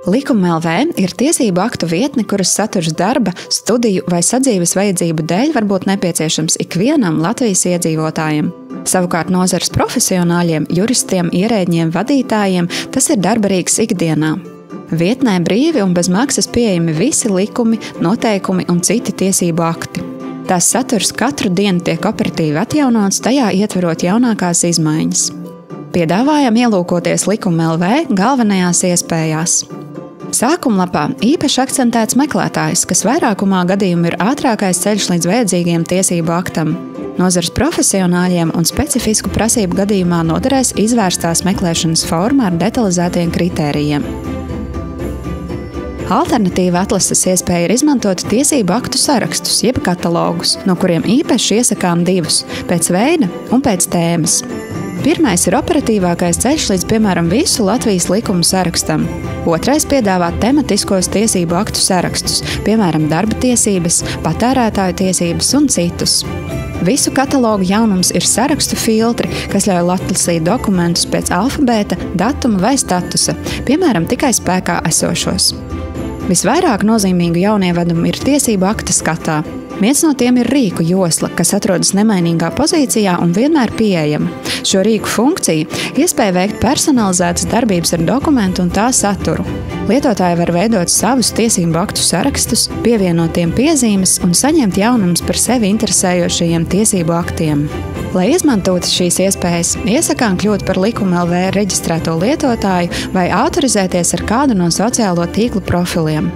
Likuma LV ir tiesību aktu vietne, kuras saturs darba, studiju vai sadzīves vajadzību dēļ var būt nepieciešams ikvienam Latvijas iedzīvotājam. Savukārt nozares profesionāļiem, juristiem, ierēdņiem, vadītājiem tas ir darba rīks ikdienā. Vietnē brīvi un bez maksas pieejami visi likumi, noteikumi un citi tiesību akti. Tās saturs katru dienu tiek operatīvi atjaunots, tajā ietverot jaunākās izmaiņas. Piedāvājam ielūkoties Likuma LV galvenajās iespējās. Sākumlapā īpaši akcentēts meklētājs, kas vairākumā gadījumu ir ātrākais ceļš līdz vajadzīgajam tiesību aktam. Nozares profesionāļiem un specifisku prasību gadījumā noderēs izvērstās meklēšanas forma ar detalizētiem kritērijiem. Alternatīva atlases iespēja ir izmantot tiesību aktu sarakstus, jeb katalogus, no kuriem īpaši iesakām divus – pēc veida un pēc tēmas. Pirmais ir operatīvākais ceļš līdz, piemēram, visu Latvijas likumu sarakstam. Otrais piedāvā tematiskos tiesību aktu sarakstus, piemēram, darba tiesības, patērētāju tiesības un citus. Visu katalogu jaunums ir sarakstu filtri, kas ļauj atlasīt dokumentus pēc alfabēta, datuma vai statusa, piemēram, tikai spēkā esošos. Visvairāk nozīmīgu jaunievedumu ir tiesību akta skatā. Viens no tiem ir rīku josla, kas atrodas nemainīgā pozīcijā un vienmēr pieejama. Šo rīku funkciju iespēja veikt personalizētas darbības ar dokumentu un tā saturu. Lietotāji var veidot savus tiesību aktu sarakstus, pievienot tiem piezīmes un saņemt jaunumus par sevi interesējošajiem tiesību aktiem. Lai izmantotu šīs iespējas, iesakām kļūt par Likuma LV reģistrēto lietotāju vai autorizēties ar kādu no sociālo tīklu profiliem.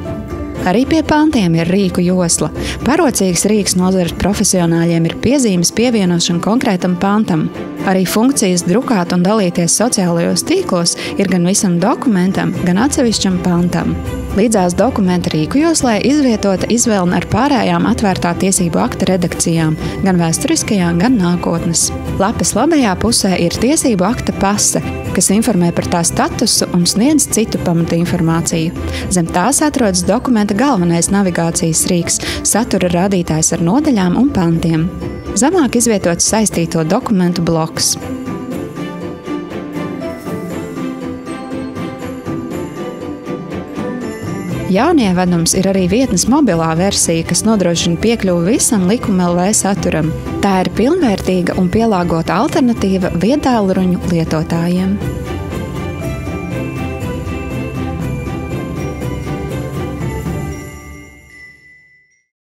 Arī pie pantiem ir rīku josla. Parocīgs rīks nozares profesionāļiem ir piezīmes pievienošana konkrētam pantam. Arī funkcijas drukāt un dalīties sociālajos tīklos ir gan visam dokumentam, gan atsevišķam pantam. Līdzās dokumenta rīku joslē izvietota izvēle ar pārējām atvērtā tiesību akta redakcijām, gan vēsturiskajām, gan nākotnes. Lapas labajā pusē ir tiesību akta pase, kas informē par tā statusu un sniedz citu pamatu informāciju. Zem tās atrodas dokumenta galvenais navigācijas rīks, satura rādītājs ar nodaļām un pantiem. Zemāk izvietots saistīto dokumentu bloks. Jaunievedums ir arī vietnes mobilā versija, kas nodrošina piekļuvi visam Likuma LV saturam. Tā ir pilnvērtīga un pielāgota alternatīva viedtālruņu lietotājiem.